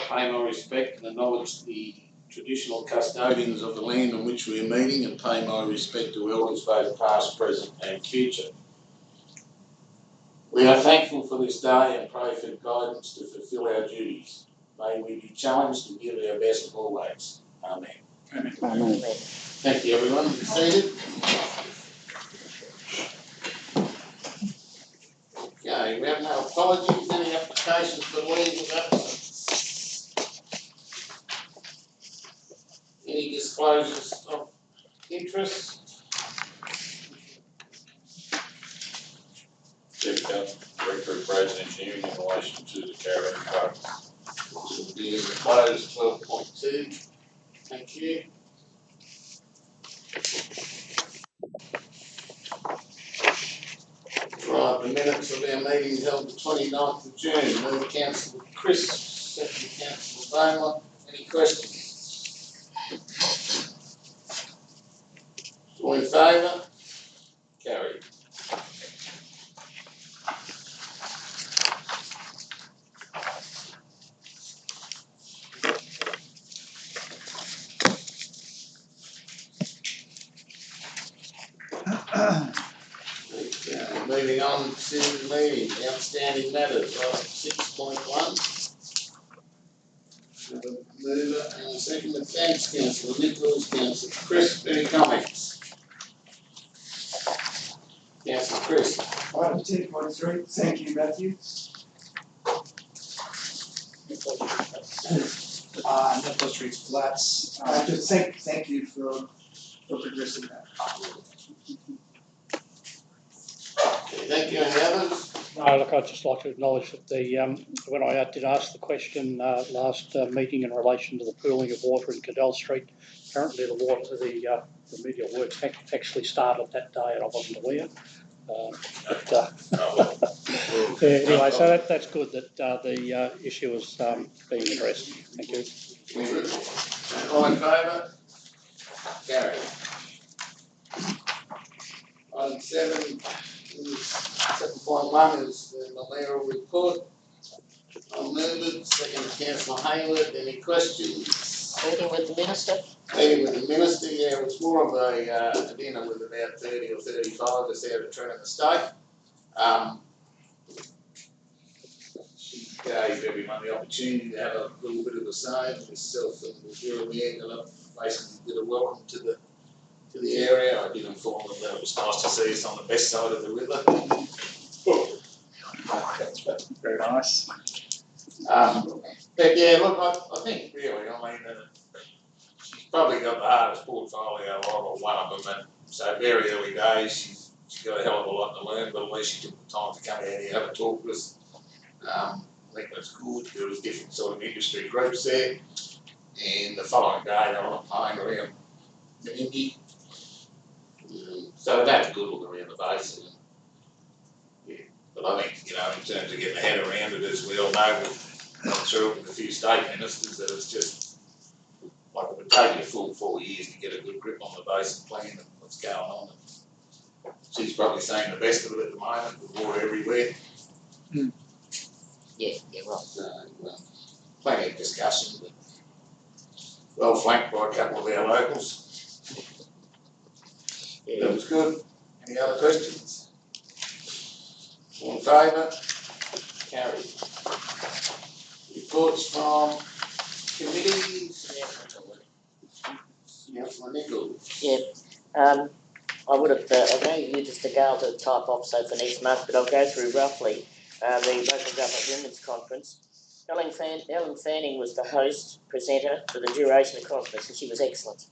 pay my respect and acknowledge the traditional custodians of the land on which we are meeting and pay my respect to elders both past, present and future. We are thankful for this day and pray for guidance to fulfil our duties. May we be challenged to give our best always. Amen. Amen. Amen. Thank you, everyone. Be seated. Okay, we have no apologies. Any applications for leave of absence? Any disclosures of interest? Director of Roads Engineering in relation to the caravan park. This will be in the close 12.2. Thank you. Right, the minutes of our meeting held the 29th of June. Move Councillor Chris, second Councillor Baylor. Any questions? All in favour? Carried. Okay, moving on to the meeting, outstanding matters, item 6.1. Mover and second, thanks Councillor Nichols, Councillor Chris, any comments? Councillor Chris. Item 10.3, thank you, Matthew. Network Street's flats. Just thank you for progressing that. Okay, thank you. Any others? No, look, I'd just like to acknowledge that when I did ask the question last meeting in relation to the pooling of water in Cadell Street, currently the remedial works actually started that day, and I wasn't aware. Anyway, so that's good that the issue is being addressed. Thank you. All in favour? Carried. Item 7.1 is the mayoral report. I'll move it. Second, Councillor Hayward. Any questions? Meeting with the Minister? Meeting with the Minister, yeah, it was more of a dinner with about 30 or 35 of us out at Trenton Estate. She gave everyone the opportunity to have a little bit of a say. Myself and Jeremy basically did a welcome to the area. I did inform them that it was nice to see us on the best side of the river. Very nice. But yeah, look, I think really, I mean, she's probably got the hardest portfolio of one of them, and so very early days, she's got a hell of a lot to learn, but at least she took the time to come out here and have a talk with us. I think that's good. There was different sort of industry groups there, and the following day they were on a plane around Menindee. So that's good look around the basin. Yeah. But I think, in terms of getting the head around it, as we all know, we've gone through it with a few state ministers, that it's just like it would take you a full 4 years to get a good grip on the basin plan and what's going on. And she's probably saying the best of it at the moment, with water everywhere. Yeah, right. So, plenty of discussion, but well flanked by a couple of our locals. Yeah. That was good. Any other questions? All in favour? Carried. Reports from committees. Councillor Nichols. Yeah. I would have, I know you just a gal to type off so for next month, but I'll go through roughly the Local Government Women's Conference. Ellen Fanning was the host, presenter for the duration of the conference, and she was excellent.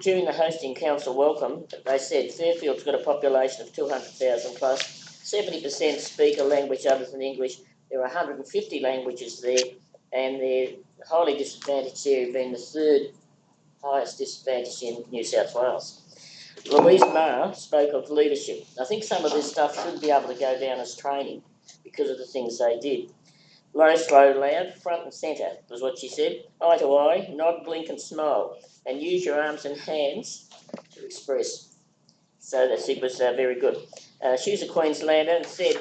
During the hosting council welcome, they said Fairfield's got a population of 200,000 plus, 70% speak a language other than English. There are 150 languages there, and they're highly disadvantaged area, being the third highest disadvantage in New South Wales. Louise Marr spoke of leadership. I think some of this stuff should be able to go down as training because of the things they did. Low, slow, loud, front and centre was what she said. Eye to eye, nod, blink and smile, and use your arms and hands to express. So that it was very good. She was a Queenslander and said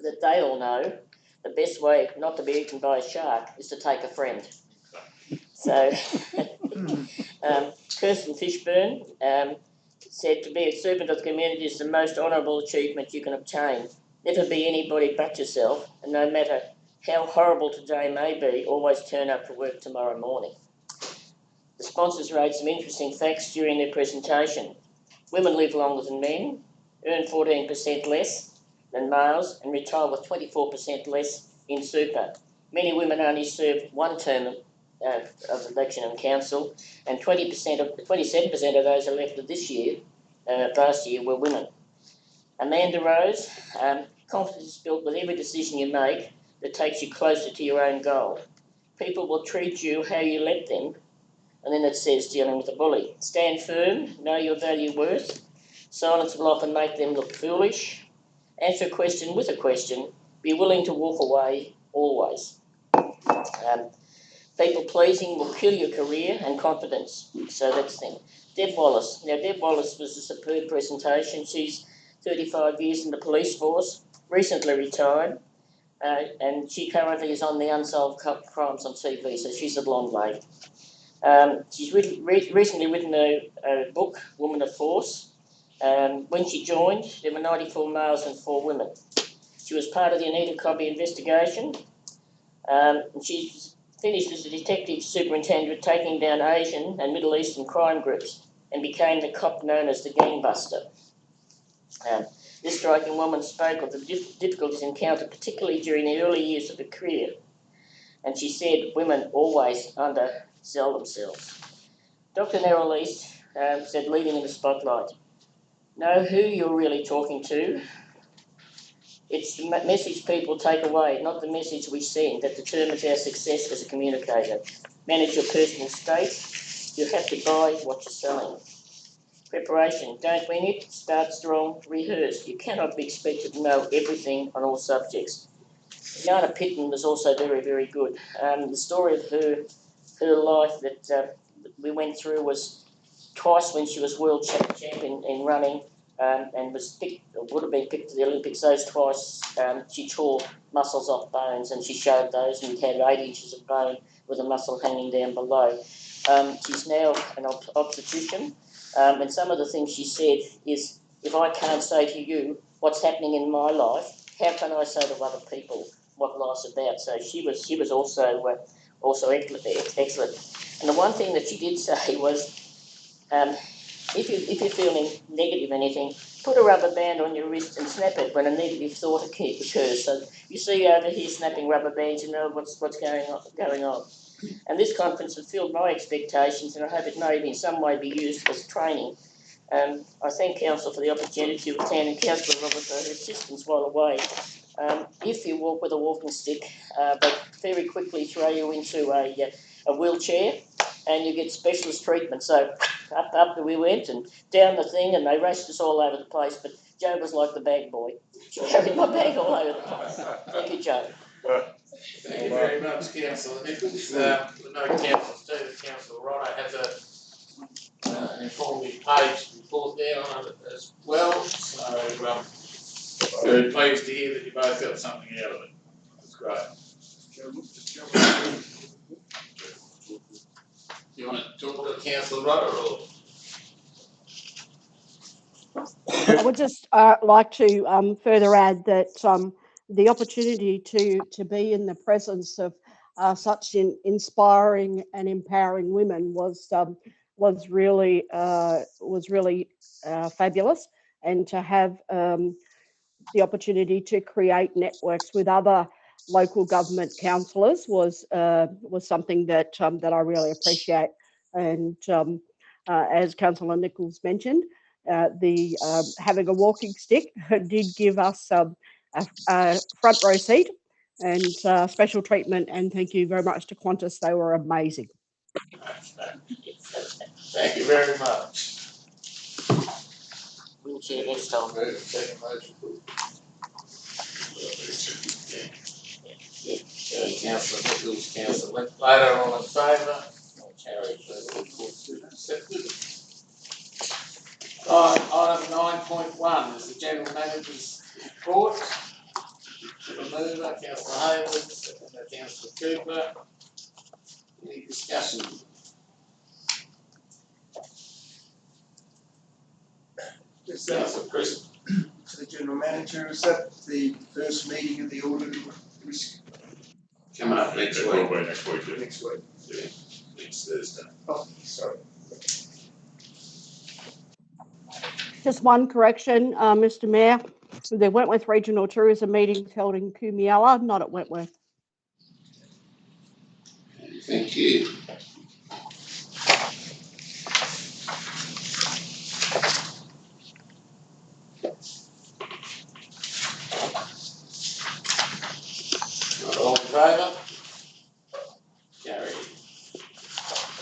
that they all know the best way not to be eaten by a shark is to take a friend. So, Kirsten Fishburne said to be a servant of the community is the most honourable achievement you can obtain. Never be anybody but yourself, and no matter how horrible today may be, always turn up for work tomorrow morning. The sponsors raised some interesting facts during their presentation. Women live longer than men, earn 14% less than males, and retire with 24% less in super. Many women only serve one term of election and council, and 27% of those elected this year, last year, were women. Amanda Rose, confidence is built with every decision you make that takes you closer to your own goal. People will treat you how you let them, and then it says dealing with a bully. Stand firm, know your value worth. Silence will often make them look foolish. Answer a question with a question. Be willing to walk away, always. People pleasing will kill your career and confidence. So that's the thing. Deb Wallace. Now, Deb Wallace was a superb presentation. She's 35 years in the police force, recently retired, and she currently is on the Unsolved Crimes on TV, so she's a blonde lady. She's recently written a book, Woman of Force. When she joined, there were 94 males and 4 women. She was part of the Anita Cobby investigation. And she's finished as a detective superintendent, taking down Asian and Middle Eastern crime groups, and became the cop known as the gangbuster. This striking woman spoke of the difficulties encountered, particularly during the early years of her career. And she said women always undersell themselves. Dr. Nerolese said, leading in the spotlight, know who you're really talking to. It's the message people take away, not the message we send, that determines our success as a communicator. Manage your personal state. You have to buy what you're selling. Preparation. Don't wing it. Start strong. Rehearse. You cannot be expected to know everything on all subjects. Yana Pittman was also very, very good. The story of her life that we went through was twice when she was world champion in running, and was picked, or would have been picked to the Olympics. Those twice she tore muscles off bones, and she showed those, and had 8 inches of bone with a muscle hanging down below. She's now an obstetrician, and some of the things she said is, if I can't say to you what's happening in my life, how can I say to other people what life's about? So she was also excellent. And the one thing that she did say was, if you're feeling negative or anything, put a rubber band on your wrist and snap it when a negative thought occurs. So you see over here snapping rubber bands, you know what's going on. And this conference fulfilled my expectations, and I hope it may in some way be used as training. I thank Council for the opportunity to attend, and Councillor Robert for her assistance while away. If you walk with a walking stick, they very quickly throw you into a wheelchair, and you get specialist treatment. So up we went and down the thing, and they raced us all over the place. But Joe was like the bag boy. She carried my bag all over the place. Thank you, Joe. Thank you very much, Councillor Nichols. We know Councillor Rotto has an informative page report there on it as well. So very pleased to hear that you both got something out of it. That's great. Do you want to talk to Councillor Rotto, or? I would just like to further add that the opportunity to be in the presence of such inspiring and empowering women was really fabulous, and to have the opportunity to create networks with other local government councillors was something that I really appreciate. And as Councillor Nichols mentioned, the having a walking stick did give us a front row seat and special treatment. And thank you very much to Qantas; they were amazing. Thank you very much. Wheelchair next time. Second motion. Councillor Nichols, Councillor Linklater, all in favour? Carried. Accepted. Item 9.1 is the General Manager's report. For me, mover, councillor Hayward, second by councillor Cooper. Any discussion? Is that Councillor Chris, to the general manager, is that the first meeting of the audit risk coming up next week. Probably next week, yeah. next week? Next Thursday. Oh, sorry. Just one correction, Mr. Mayor. The Wentworth Regional Tourism meeting held in Kumiala, not at Wentworth. Thank you. All in favour? Carried.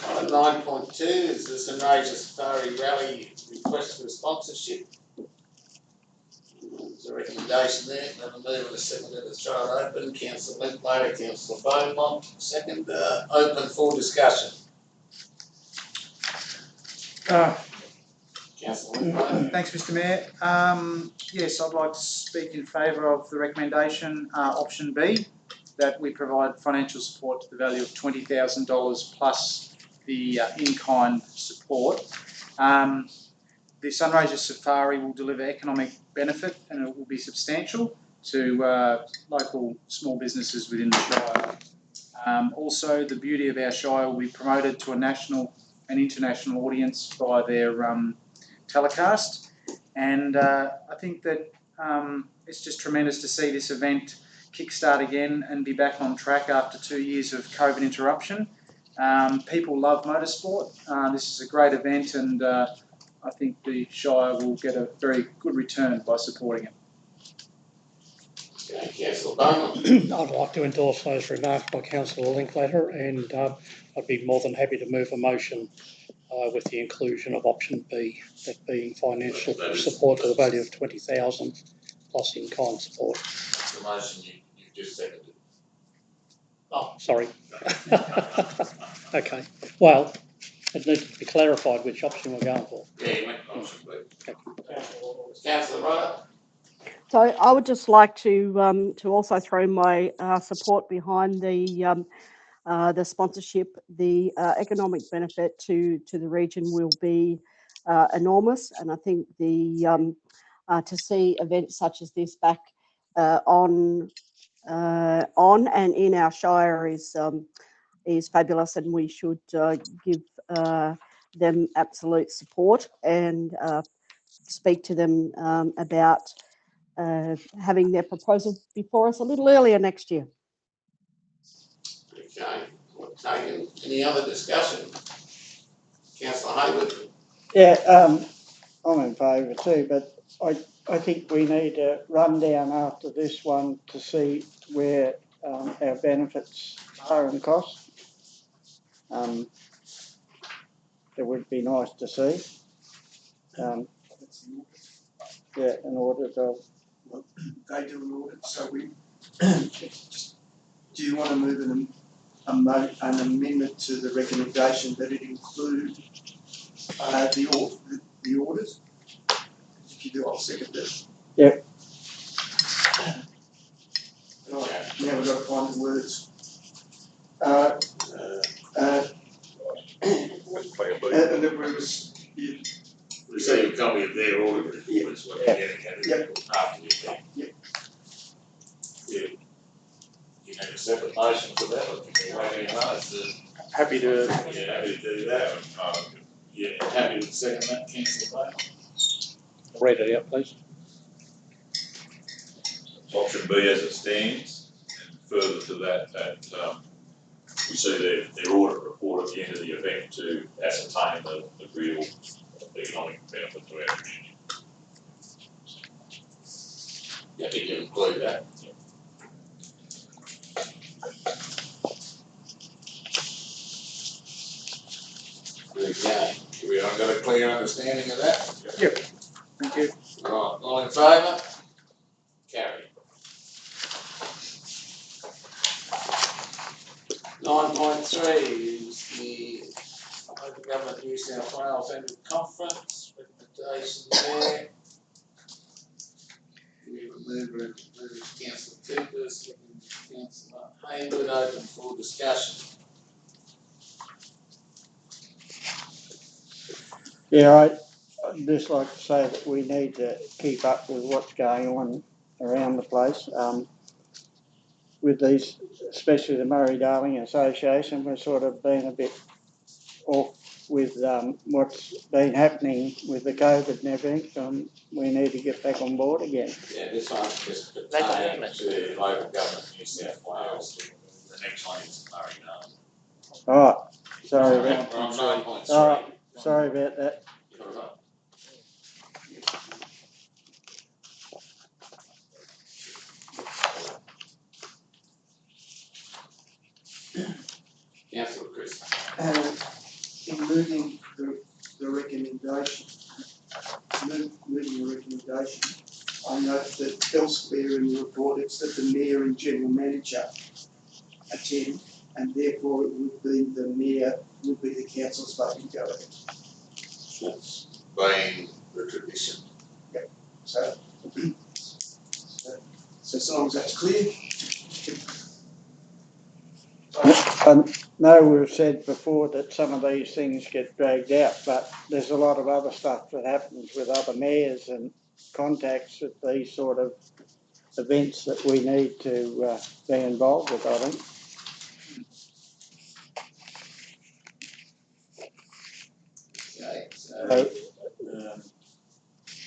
Item 9.2 is the Sunraysia Safari Rally request for sponsorship. There's a recommendation there, have a move and a second to throw it open. Councillor Linklater, Councillor Beaumont, second, open for discussion. Councillor Linklater. Thanks, Mr. Mayor. Yes, I'd like to speak in favour of the recommendation, option B, that we provide financial support to the value of $20,000 plus the in-kind support. The Sunraysia Safari will deliver economic benefit and it will be substantial to local small businesses within the Shire. Also, the beauty of our Shire will be promoted to a national and international audience by their telecast, and I think that it's just tremendous to see this event kickstart again and be back on track after 2 years of COVID interruption. People love motorsport. This is a great event, and I think the Shire will get a very good return by supporting it. Okay, Councillor Beaumont. I'd like to endorse those remarks by Councillor Linklater, and I'd be more than happy to move a motion with the inclusion of option B, that being financial support to the value of $20,000 plus in-kind support. The motion you've just seconded. Oh, sorry. Okay. Well, it needs to be clarified which option we're going for. Yeah, you went option B. Councillor Ryder. So I would just like to also throw my support behind the sponsorship. The economic benefit to the region will be enormous, and I think the to see events such as this back on and in our Shire is fabulous, and we should give them absolute support and speak to them about having their proposal before us a little earlier next year. Okay, we'll take any other discussion? Councillor Hayward. Yeah, I'm in favour too, but I think we need a rundown after this one to see where our benefits are and costs. It would be nice to see. Yeah, an audit of. They do an audit, so we do you want to move an amendment to the recommendation that it include the audit? If you do, I'll second it. Yep. Right, now we've got to find the words. And then we was, Receive a copy of their audit report is what they're getting at. Yep. After the event. Yep. Yeah. You need a separate motion for that, or can you wait any minutes? Happy to. Yeah, happy to do that. Yeah, happy to second that, Councillor Beaumont. Read it out, please. Option B as it stands, and further to that, we see their audit report at the end of the event to ascertain the real economic benefit to our community. Yeah, you can include that. Okay, everyone got a clear understanding of that? Yep. Thank you. Right, all in favour? Carried. 9.3 is the Local Government New South Wales Annual Conference, recommendation there. We have a mover and Councillor Cooper, second Councillor Hayward, open for discussion. Yeah, I'd just like to say that we need to keep up with what's going on around the place. With these, especially the Murray-Darling Association, we're sort of been a bit off with what's been happening with the COVID and everything. We need to get back on board again. Yeah, this one's just Local pertaining government. to local government New South Wales. The next one is Murray-Darling. All right, sorry We're about, on 9.3. all right, sorry about that. You're right. Councillor Chris. In moving the recommendation, I note that elsewhere in the report, it's that the mayor and general manager attend, and therefore it would be the mayor, would be the council's voting go ahead. That's being the tradition. So, so as long as that's clear. I know we've said before that some of these things get dragged out, but there's a lot of other stuff that happens with other mayors and contacts with these sort of events that we need to be involved with, I think. Okay, so,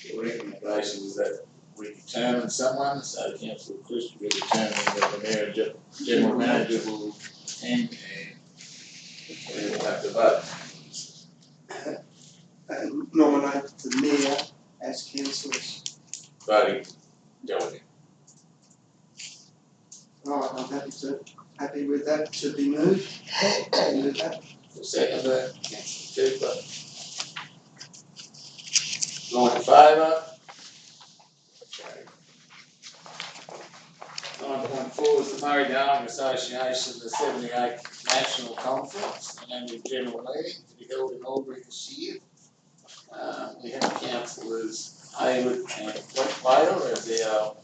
the recommendation is that we determine someone, so Councillor Chris will determine that the mayor and general manager will attend and we'll have to vote. And nominate the mayor as councillors. Voting delegate. Right, I'm happy with that to be moved. Move that. Second, Councillor Cooper. All in favour? 9.4 is the Murray-Darling Association, the 78th National Conference, and annual general meeting to be held in Albury this year. We have councillors Hayward and Wentworth as our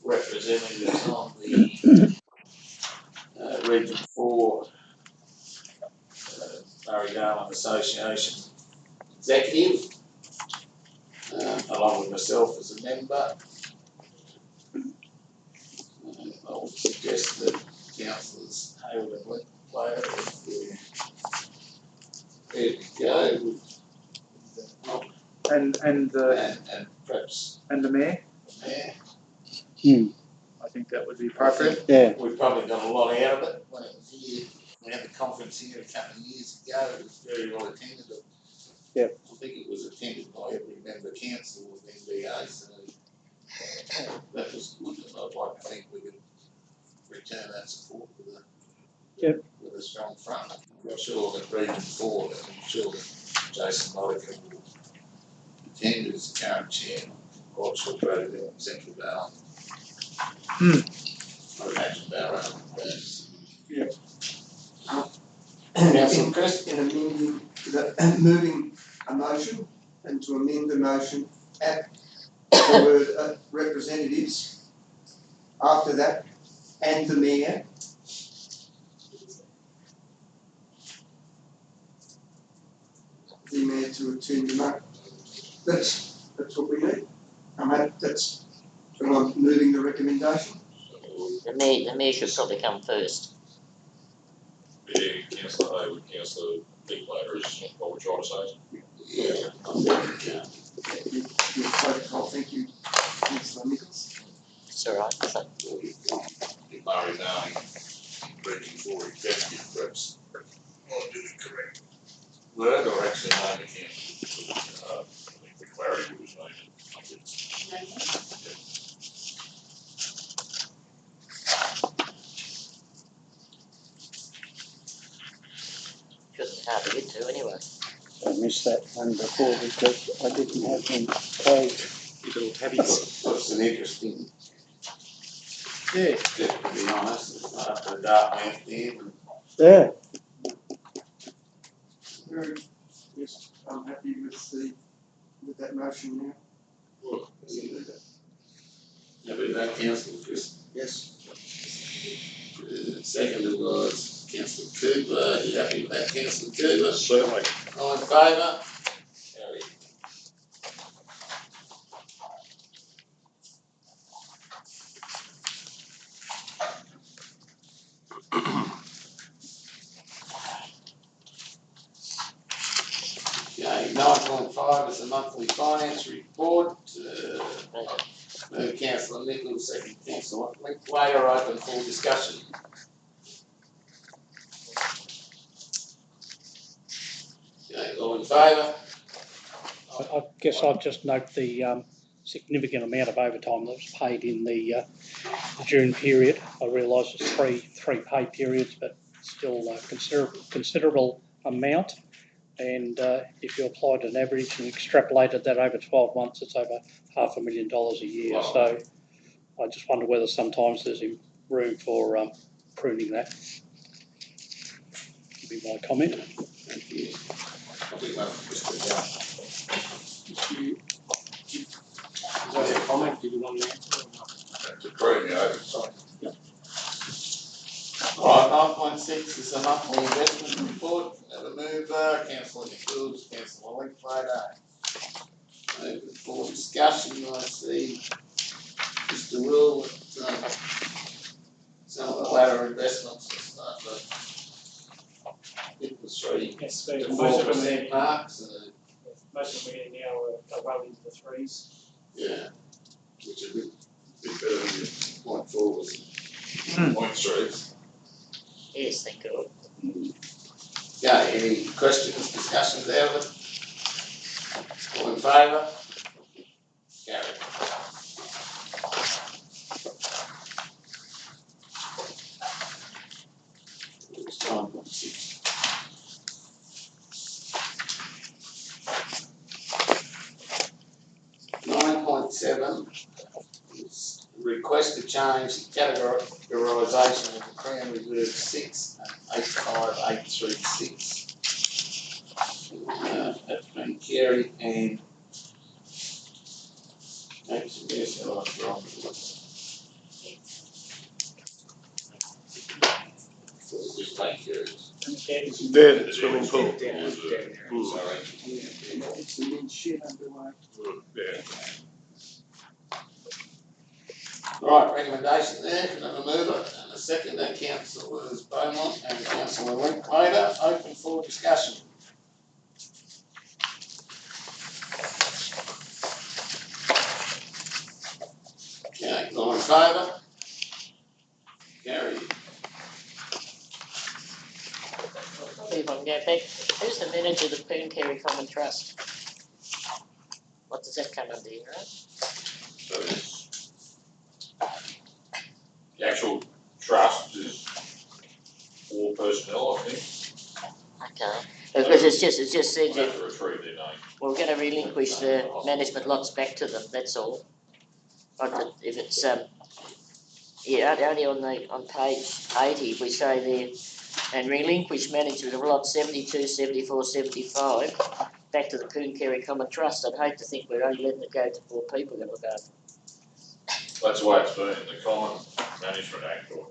representatives on the Region 4 Murray-Darling Association Executive, along with myself as a member. I would suggest that councillors Hayward and Wentworth, there we go. And And perhaps the mayor, the I think that would be appropriate. Yeah, we probably got a lot out of it when it was here. We had the conference here a couple of years ago. It was very well attended. Yep. I think it was attended by every member council of NBA, so that was good. And I'd like to think we could return that support with a strong front. I'm sure that Region 4, that I'm sure that Jason Mollica will attend as current chair. I'm quite sure Brad in Central Darling. I imagine Darrell. Yeah. Councillor Chris? In amending moving a motion and to amend the motion at the word representatives after that and the mayor. The mayor to attend the vote. That's what we need. That's when I'm moving the recommendation. The mayor should probably come first. Yeah, Councillor Hayward, Councillor Linklater is what we're trying to say. Yeah, Your protocol, thank you, Councillor Nichols. It's all right. So, the Murray-Darling Region 4 executive perhaps. I'll do it correct. Word or actually name again? I think the clarity was made. shouldn't be hard to get to anyway. I missed that one before because I didn't have him tagged. That's an interesting, Yeah. to be honest, after the dark man there. Yeah, Yes, I'm happy with that motion now. Well, Happy with that, councillor Chris? Yes. Seconded was councillor Cooper, you happy with that, councillor Cooper? Certainly. All in favour? Carried. Okay, 9.5 is the monthly finance report, councillor Nichols, second councillor Linklater, open for discussion. Okay, all in favour? I guess I'd just note the significant amount of overtime that was paid in the June period. I realise it's three pay periods, but still a considerable amount. And if you applied an average and extrapolated that over 12 months, it's over $500,000 a year. Wow. So I just wonder whether sometimes there's room for pruning that. Would be my comment. Thank you. Probably one for Mr. Young. Is that a comment? Did you want to answer? To prune the oversight. Yep. Right, 9.6 is a monthly investment report. Have a mover, councillor Nichols, councillor Linklater. Open for discussion. I see Mr. Will, some of the latter investments are starting to hit the 3 Yes, to most of them 4% mark, so most of them we're getting now are well into the threes. yeah, which is a bit better than your 0.4 was Hmm. 0.3. Yes, thank you. Yeah, any questions, discussions out of it? All in favour? Carried. It's 9.6. 9.7 is request to change the categorisation of the Crown Reserve 6 and 85836. That's been carried and yes, I was wrong. So it's just been carried. Dead at swimming pool. Sorry. It's the new shed underway. Yeah. Right, recommendation there, can I have a mover and a seconder, councillors Beaumont and councillor Linklater, open for discussion. Okay, all in favour? Carried. Probably if I can go back, who's the manager of the Pooncarie Common Trust? What does that come under, you know? So the actual trust is 4 personnel, I think. Okay, because it just said I'll that have to retrieve their name. we're going to relinquish the management lots back to them, that's all. But if it's, yeah, only on page 80, we say there, and relinquish management of lots 72, 74, 75 back to the Pooncarie Common Trust. I'd hate to think we're only letting it go to 4 people in regard. That's the way it's been, the Common Management Act or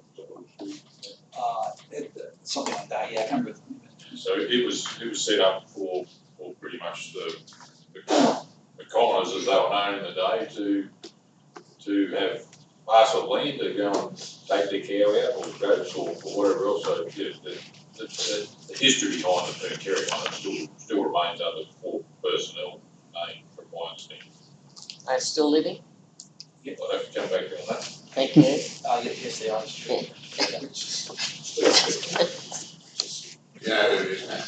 Something like that, yeah, I can't remember. so it was set up for pretty much the commoners as they were known in the day to have parcel of land to go and take their cow out or goats or whatever else. So yeah, the history behind the Pooncarie one still remains under 4 personnel name requirements. Are they still living? I'll have to come back on that. Thank you. Yes, they are. Yeah, who is that?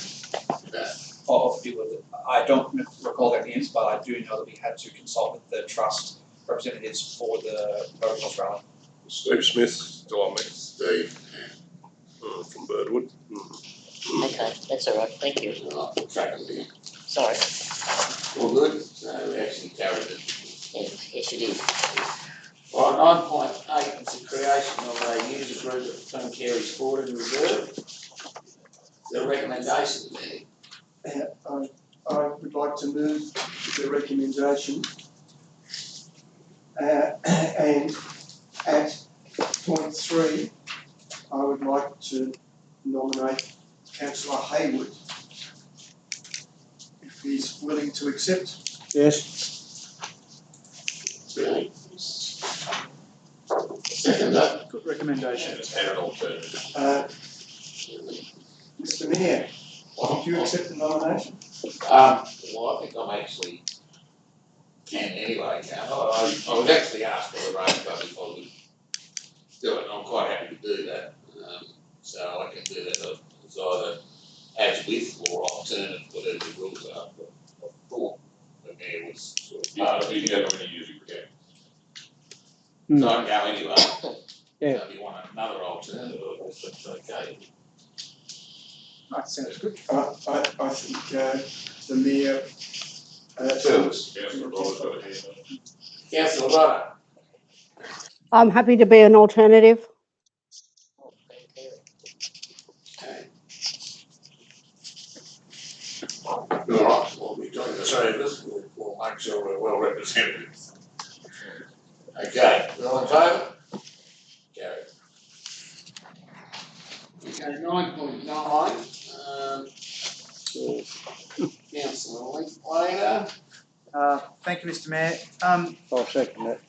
Of people that, I don't recall their names, but I do know that we had to consult with the trust representatives for the Birdwood rally. Steve Smith, still on me. Steve. From Birdwood. Okay, that's all right, thank you. I'll track him again. Sorry. All good, so we actually carried it. Yeah, yes, you did. Right, 9.8 is the creation of a user group of Pooncarie Sport and Reserve. The recommendation there. I would like to move the recommendation And at point 3, I would like to nominate Councillor Hayward, if he's willing to accept. Yes. Okay. Second that. Good recommendation. It's had an alternative. Mr Mayor, would you accept the nomination? Well, I think I'm actually can anyway, I was actually asked for the range, but if I would do it, I'm quite happy to do that. So I can do that as either as with or alternate, whatever the rules are. But I thought the mayor was sort of part of it. You can have any music, okay? So I can go anyway. Yeah. So if you want another alternative, I guess that's okay. That sounds good. I think the mayor. Councillor Roberts got a hand up. Councillor Rutter. I'm happy to be an alternative. Okay. All right, well, between the three of us, we'll make sure we're well represented. Okay, all in favour? Carried. Okay, 9.9, Councillor Linklater. Thank you, Mr Mayor. I'll second it.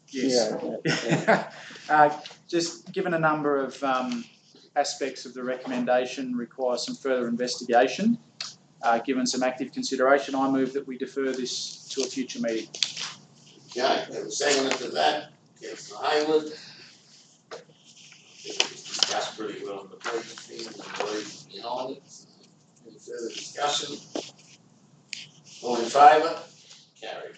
Yes. Yeah. Just given a number of aspects of the recommendation require some further investigation, given some active consideration, I move that we defer this to a future meeting. Okay, we have a second to that, Councillor Hayward. It's discussed pretty well in the briefing and the reasons behind it. Any further discussion? All in favour? Carried.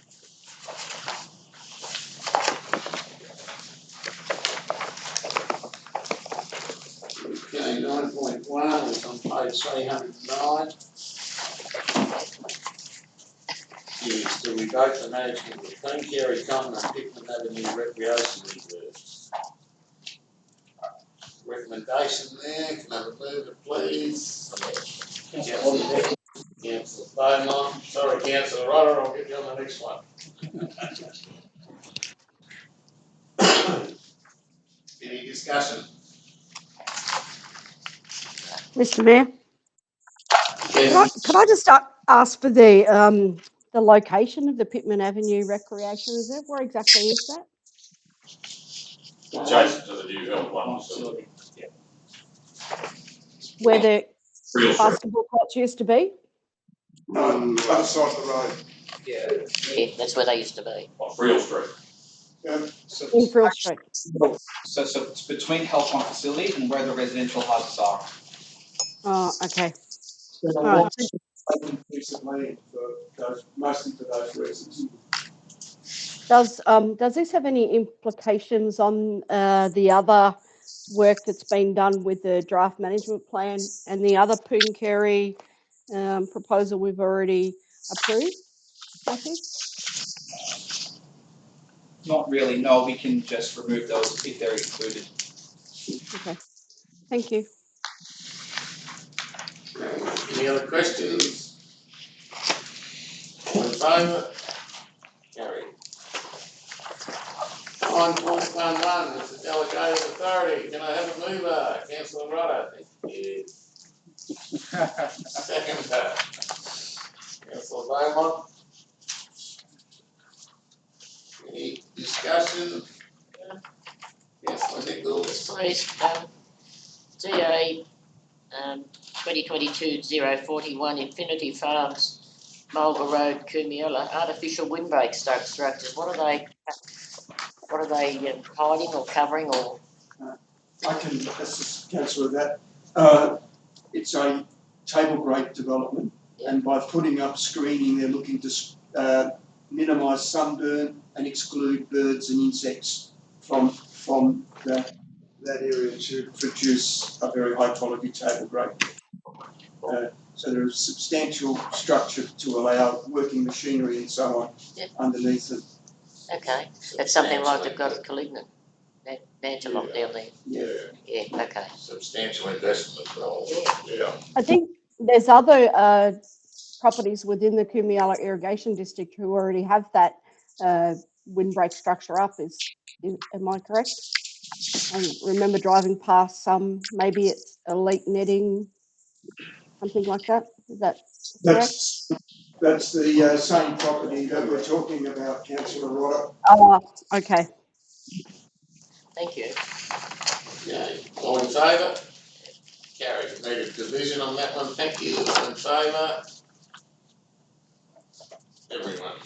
Okay, 9.1 is on page 309. Is to revoke the management of the Cleancarry Common and Pickman Avenue Recreation Reserves. Recommendation there, can I have a mover please? Councillor Beaumont, sorry Councillor Rotter, I'll get you on the next one. Any discussion? Mr Mayor, Yes. could I just ask for the location of the Pittman Avenue Recreation Reserve? Where exactly is that? Adjacent to the new health one facility. Where the Real Street. basketball courts used to be? Other side of the road. Yeah, that's where they used to be. Off Real Street. So, In Frill Street. so it's between Health One facility and where the residential houses are. Oh, okay. All right. Piece of land for those, mostly for those reasons. Does this have any implications on the other work that's been done with the draft management plan and the other Pooncarie proposal we've already approved, Matthew? Not really, no, we can just remove those if they're included. Okay, thank you. Any other questions? All in favour? Carried. 9.11 is the delegated authority. Can I have a mover? Councillor Rotter, thank you. Second, Councillor Beaumont. Any discussion? Councillor Nichols. Please, DA 2022-041 Infinity Farms, Mulga Road, Coomiella, artificial windbreak structures. What are they hiding or covering or? I can assist Councillor with that. It's a table grape development, and by putting up screening, they're looking to minimise sunburn and exclude birds and insects from that area to produce a very high quality table grape. So there is substantial structure to allow working machinery and so on underneath it. Okay, that's something like they've got at Calignan, Nantalot down there. Yeah, okay. Substantial investment as well. Yeah. I think there's other properties within the Coomiella Irrigation District who already have that windbreak structure up. Am I correct? I remember driving past some, maybe it's elite netting, something like that. Is that correct? That's the same property that we're talking about, councillor Rodder. Oh, okay. Thank you. Okay, all in favour? Carried. Needed division on that one, thank you. All in favour? Everyone.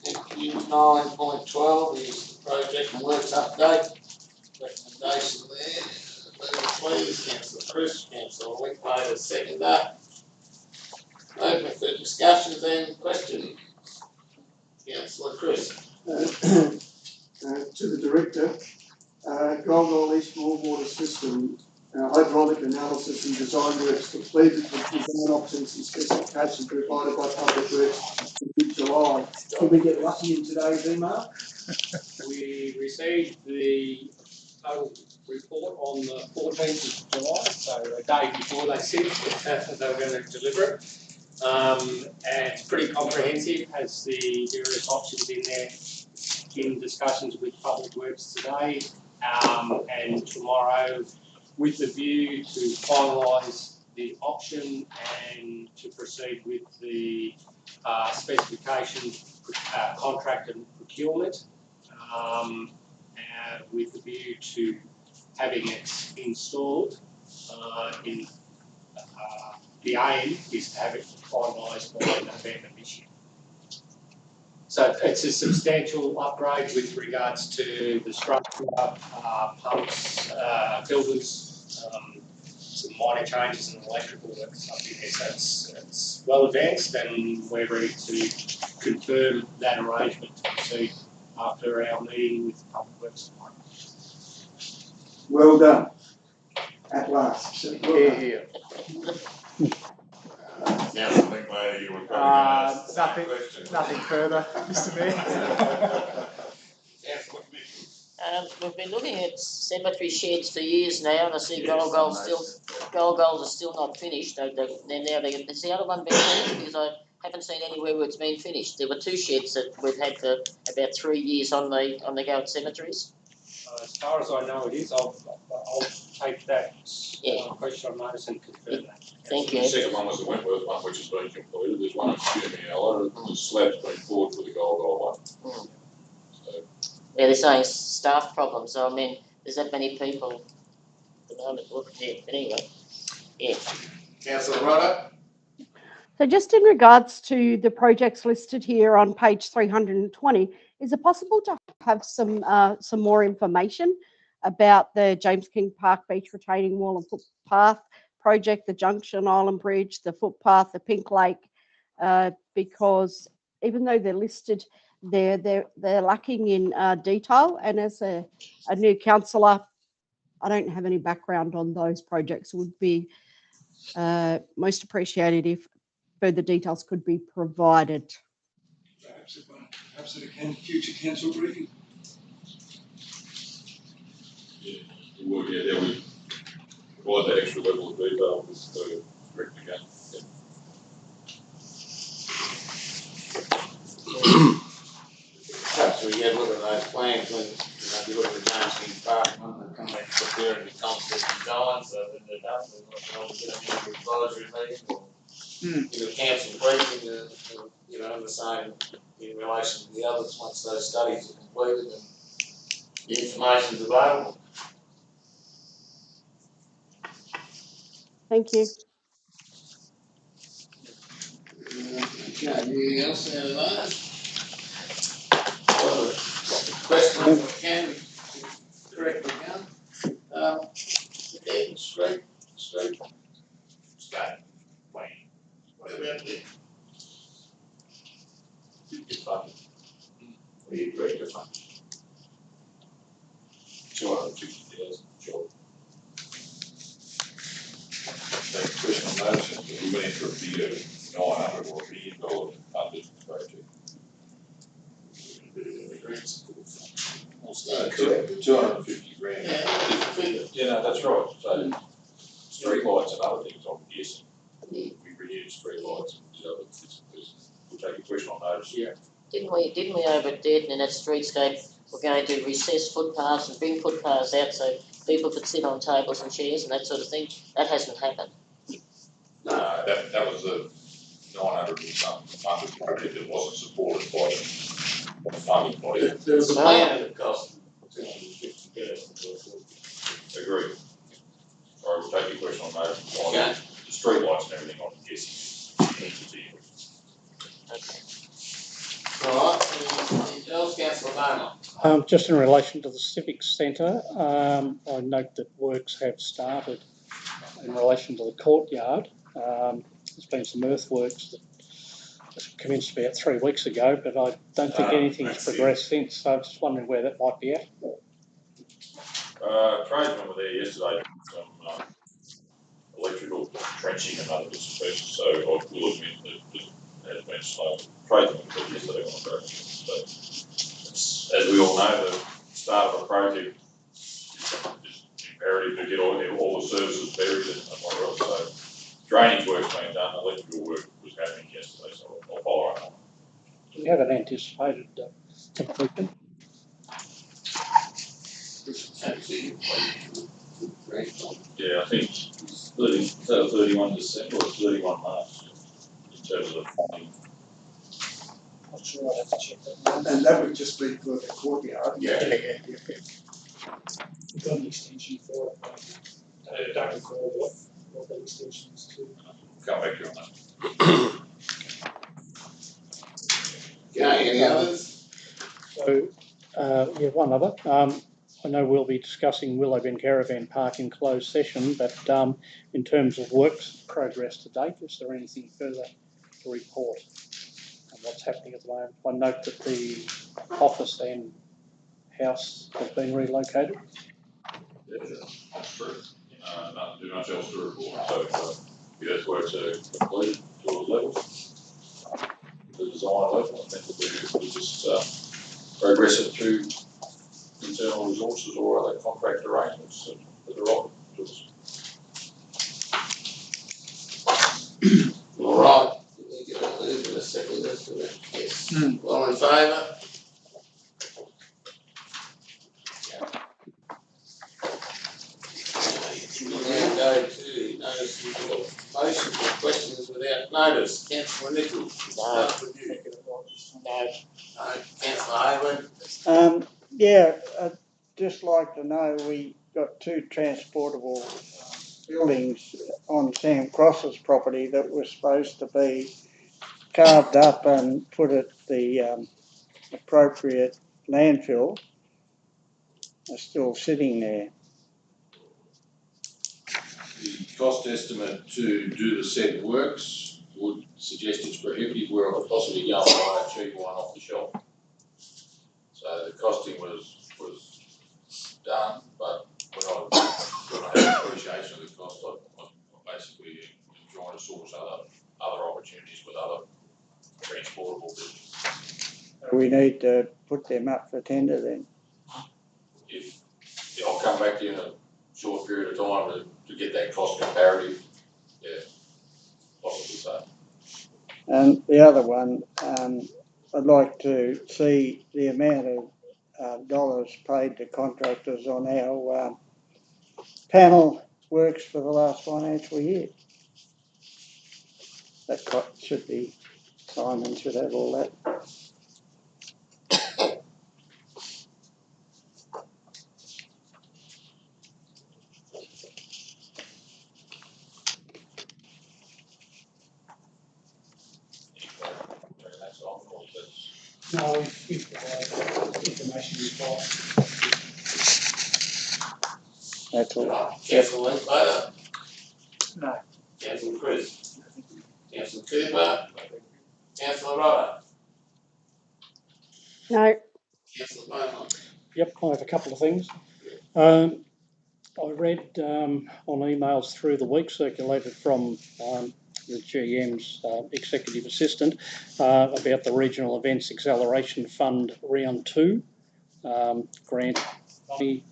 Thank you. 9.12 is the project and works update. Recommendation there. Please, councillor Chris, councillor Linklater, seconder. Open for discussions and questions. Councillor Chris. To the director, Golgol East Water System, hydraulic analysis and design works completed with design options and specifications provided by Public Works in July. Did we get lucky in today, V-Mark? We received the total report on the 14th of July, so a day before they said they were going to deliver it. And it's pretty comprehensive, has the various options in there, in discussions with Public Works today and tomorrow, with the view to finalise the option and to proceed with the specification, contract and procurement, with the view to having it installed. The aim is to have it finalised by November this year. So it's a substantial upgrade with regards to the structure, pumps, filters, some minor changes in electrical works up in there. So it's well advanced, and we're ready to confirm that arrangement to proceed after our meeting with Public Works tomorrow. Well done. At last. Here. Councillor Linklater, you were probably going to ask the same question. Nothing further, Mr Mayor. We've been looking at cemetery sheds for years now, and I see Golgol's are still not finished. Is the other one been finished? Because I haven't seen anywhere where it's been finished. There were two sheds that we've had for about 3 years on the go at cemeteries. As far as I know, it is. I'll take that question on notice and confirm that. Thank you. The second one was the Wentworth one, which has been completed. There's one at Sturmey, the slab's been poured for the Golgol one. So, yeah, they're saying staff problems. So I mean, there's that many people at the moment. Anyway, yeah. Councillor Rodder. So just in regards to the projects listed here on page 320, is it possible to have some more information about the James King Park Beach Retaining Wall and Footpath project, the Junction Island Bridge, the footpath, the Pink Lake, because even though they're listed, they're lacking in detail. And as a new councillor, I don't have any background on those projects. It would be most appreciated if further details could be provided. Perhaps at a future council briefing. yeah, we provide that extra level of detail with the director again. Perhaps we get a look at those plans when you look at the James King Park one, they come back to preparing the concept design, so when they're done, we'll get them in the advisory meeting or in a council briefing, and the same in relation to the others once those studies are completed and the information's available. Thank you. Okay, anything else out of those? Well, question if we can correctly done. Again, straight, plan. What about the funding? What do you agree to fund? 250,000, sure. Take question on motion, we went for a fee of $900 or $1 million funded project. We'll start 250 grand. Yeah, That's right. So street lights and other things, I'm guessing. We renewed street lights and So we'll take a question on notice. Yeah. Didn't we over at Dearden in that streetscape, we're going to recess footpaths and bring footpaths out so people could sit on tables and chairs and that sort of thing? That hasn't happened. No, that was a 900 and something funded project that wasn't supported by the funding body. There was a plan that cost $250,000. Agreed. Sorry, we'll take your question on notice. On Okay. the street lights and everything, I'm guessing. Okay. All right, anything else, councillor Bowman? Just in relation to the Civic Centre, I note that works have started in relation to the courtyard. There's been some earthworks that commenced about 3 weeks ago, but I don't think anything's progressed since, so I'm just wondering where that might be at. Tradesmen were there yesterday, some electrical trenching and other bits and pieces, so I will admit that it has been slow. Tradesmen were there yesterday on the project, so it's, as we all know, the start of a project is imperative to get all the services buried and whatever else, so drainage work's been done, electrical work was happening yesterday, so I'll follow up on it. Do we have an anticipated completion? Yeah, I think it's 31 December or 31 March in terms of funding. Not sure, I'd have to check that. And that would just be for the courtyard. Yeah. We've got an extension for it. I don't recall what that extension is to. Come back to you on that. Okay, any others? So, yeah, one other. I know we'll be discussing Willowbend Caravan Park in closed session, but in terms of works progress to date, is there anything further to report on what's happening at the moment? I note that the office and house have been relocated. Yeah, that's true. Not too much else to report. So, the earthworks are complete to all levels. The design level, I think we just progress it through internal resources or other contract arrangements that are offered to us. All right, you can move in a second, that's it. Yes. All in favour? We now go to notice of motion for questions without notice. Councillor Nichols, No. start with you. No. No, councillor Hayward. Yeah, I'd just like to know, we got 2 transportable buildings on Sam Cross's property that were supposed to be carved up and put at the appropriate landfill. Are still sitting there. The cost estimate to do the said works would suggest it's prohibitive where I could possibly go and buy a cheap one off the shelf. So the costing was done, but when I had appreciation of the cost, I basically am trying to source other opportunities with other transportable buildings. We need to put them up for tender then. If I'll come back to you in a short period of time to get that cost comparative, yeah, possibly so. And the other one, I'd like to see the amount of dollars paid to contractors on our panel works for the last financial year. That should be, Simon should have all that. No, we've provided information required. That's all. Councillor Winkler. No. Councillor Chris. Councillor Cooper. Councillor Ryan. No, Councillor Bowman. Yep, I have a couple of things. I read on emails through the week circulated from the GM's executive assistant about the Regional Events Acceleration Fund Round 2 grant money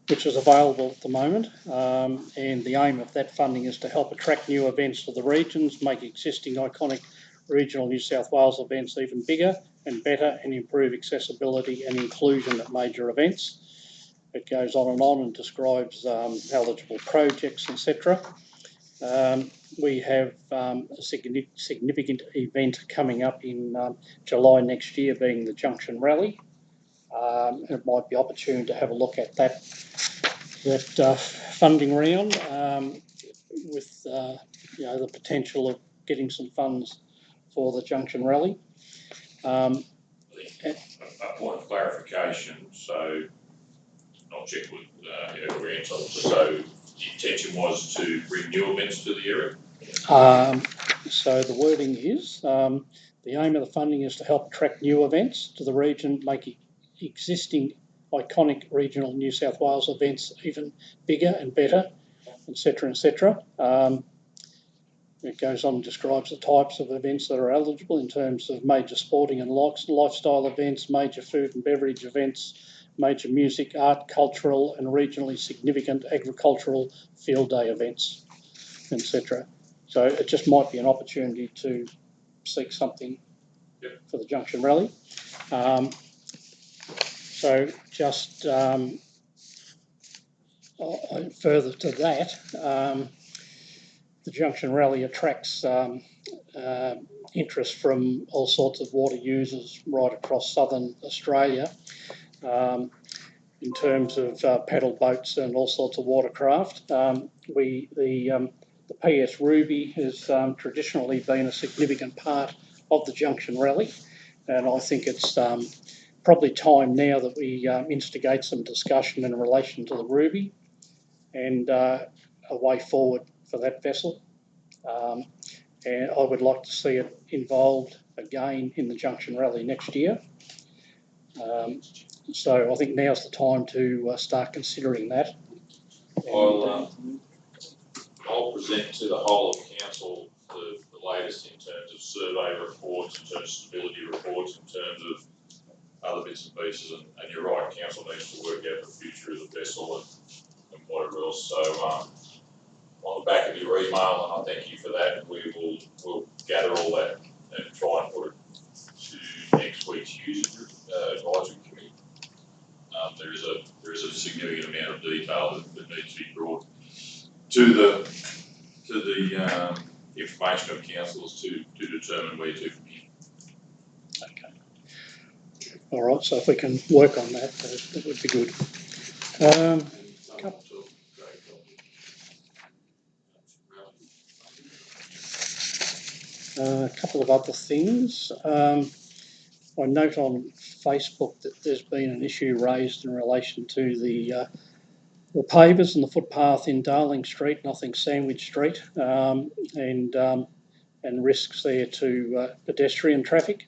which is available at the moment, and the aim of that funding is to help attract new events to the regions, make existing iconic regional New South Wales events even bigger and better, and improve accessibility and inclusion at major events. It goes on and describes eligible projects, etc. We have a significant event coming up in July next year, being the Junction Rally. It might be opportune to have a look at that funding round with the potential of getting some funds for the Junction Rally. A point of clarification, so I'll check with whoever answers. So the intention was to bring new events to the area? So the wording is, the aim of the funding is to help attract new events to the region, make existing iconic regional New South Wales events even bigger and better, etc., etc. It goes on and describes the types of events that are eligible in terms of major sporting and lifestyle events, major food and beverage events, major music, art, cultural and regionally significant agricultural field day events, etc. So it just might be an opportunity to seek something for the Junction Rally. So just further to that, the Junction Rally attracts interest from all sorts of water users right across southern Australia in terms of paddle boats and all sorts of watercraft. The PS Ruby has traditionally been a significant part of the Junction Rally, and I think it's probably time now that we instigate some discussion in relation to the Ruby and a way forward for that vessel. And I would like to see it involved again in the Junction Rally next year. So I think now's the time to start considering that. I'll present to the whole of council the latest in terms of survey reports, in terms of stability reports, in terms of other bits and pieces, and you're right, council needs to work out the future of the vessel and whatever else. So on the back of your email, and I thank you for that, we'll gather all that and try and put it to next week's user advisory committee. There is a significant amount of detail that needs to be brought to the information of councillors to determine where to from here. Okay. All right. So if we can work on that, that would be good. A couple of other things. I note on Facebook that there's been an issue raised in relation to the pavers and the footpath in Darling Street, nothing Sandwich Street, and risks there to pedestrian traffic.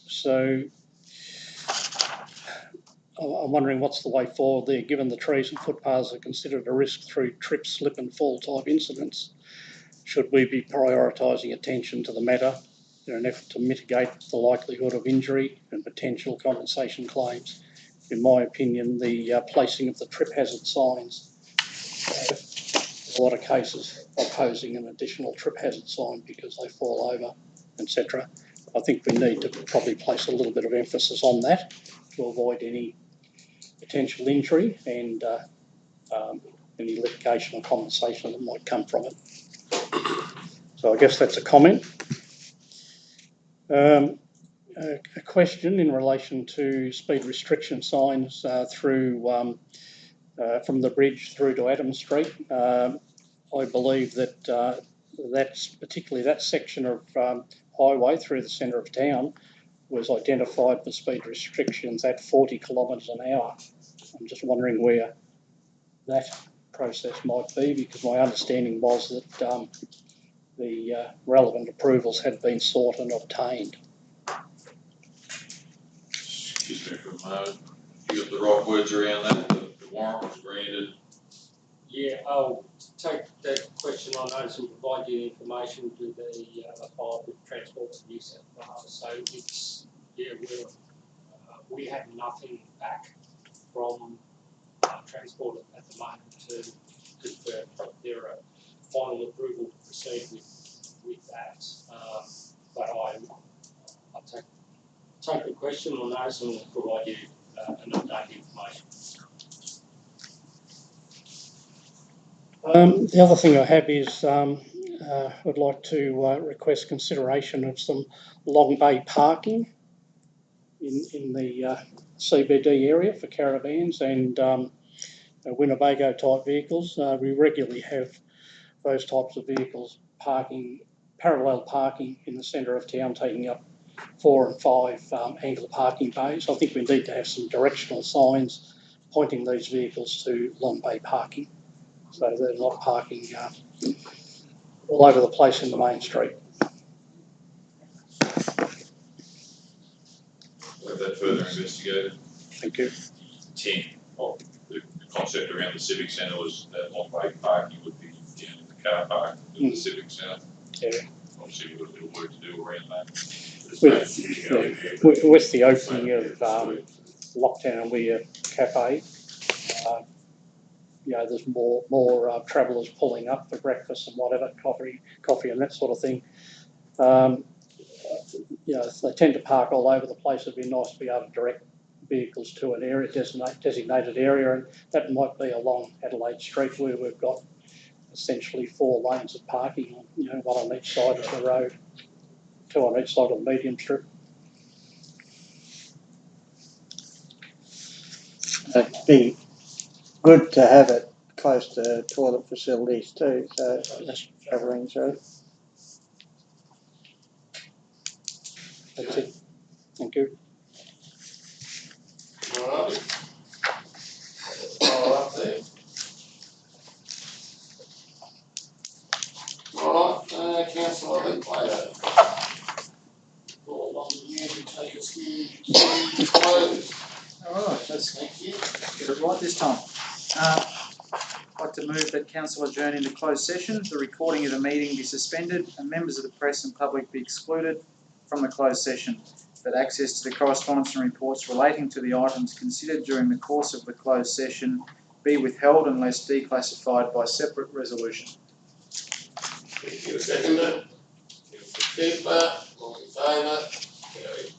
So I'm wondering what's the way forward there, given the trees and footpaths are considered a risk through trip, slip and fall type incidents. Should we be prioritising attention to the matter in an effort to mitigate the likelihood of injury and potential compensation claims? In my opinion, the placing of the trip hazard signs, in a lot of cases, are posing an additional trip hazard sign because they fall over, etc. I think we need to probably place a little bit of emphasis on that to avoid any potential injury and any litigation or compensation that might come from it. So I guess that's a comment. A question in relation to speed restriction signs through from the bridge through to Adams Street. I believe that that's particularly that section of highway through the centre of town was identified for speed restrictions at 40 kilometres an hour. I'm just wondering where that process might be, because my understanding was that the relevant approvals had been sought and obtained. Excuse me for a moment. You got the right words around that? The warrant was granted. Yeah, I'll take that question on notice and provide you information to the file with Transport for New South Wales. So it's, yeah, we have nothing back from Transport at the moment to confirm their final approval to proceed with that. But I'll take the question on those and we'll provide you an updated information. The other thing I have is I'd like to request consideration of some long bay parking in the CBD area for caravans and Winnebago type vehicles. We regularly have those types of vehicles parallel parking in the centre of town, taking up 4 and 5 angle parking bays. I think we need to have some directional signs pointing these vehicles to long bay parking, so they're not parking all over the place in the main street. Have that further investigated. Thank you. 10, the concept around the civic centre was that long bay parking would be down in the car park of the civic centre. Yeah. Obviously we've got a bit of work to do around that. With the opening of Lockdown and Weir Cafe, there's more travellers pulling up for breakfast and whatever, coffee and that sort of thing. They tend to park all over the place. It'd be nice to be able to direct vehicles to an area, designated area, and that might be along Adelaide Street where we've got essentially 4 lanes of parking, one on each side of the road, 2 on each side of the medium strip. It'd be good to have it close to toilet facilities too, so travelling through. That's it. Thank you. All right. All right there. All right, Councillor Linklater. Call on you to take us to close. All right, let's Thank you. get it right this time. I'd like to move that council adjourn into closed session, the recording of the meeting be suspended, and members of the press and public be excluded from the closed session, that access to the correspondence and reports relating to the items considered during the course of the closed session be withheld unless declassified by separate resolution. Thank you, seconder. Keeper, all in favour? Carried.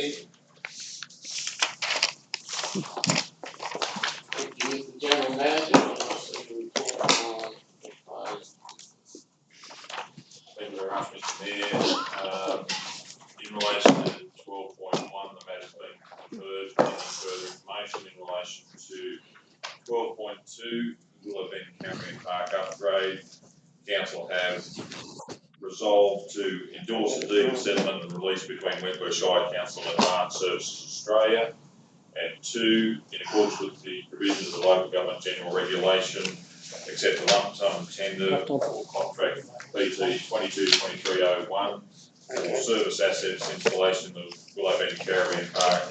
meeting. Thank you, Mr. General Manager, and also the report on advised. Thank you very much, Mr. Mayor. In relation to 12.1, the matter's been deferred. Any further information in relation to 12.2, will have been Cambrian Park upgrade. Council have resolved to endorse the deed of settlement and release between Wentworth Shire Council and Advanced Services Australia. And 2, in accordance with the provisions of the Local Government General Regulation, accept the lump sum tender for contract BT 222301 for service assets installation of Willow Bend Caribbean Park,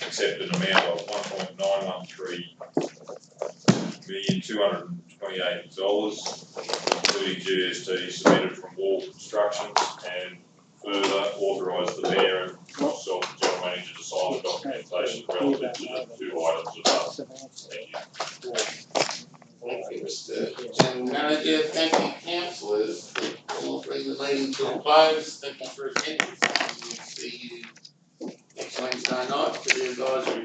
accept an amount of $1.913,228, including GST submitted from Wall Constructions, and further authorise the Mayor and myself, the General Manager, to sign the documentation relative to the 2 items above. Thank you. Thank you, Mr. General Manager. Thank you, councillors. We'll bring the meeting to a close. Thank you for attending. We'll see you next Wednesday night for the advisory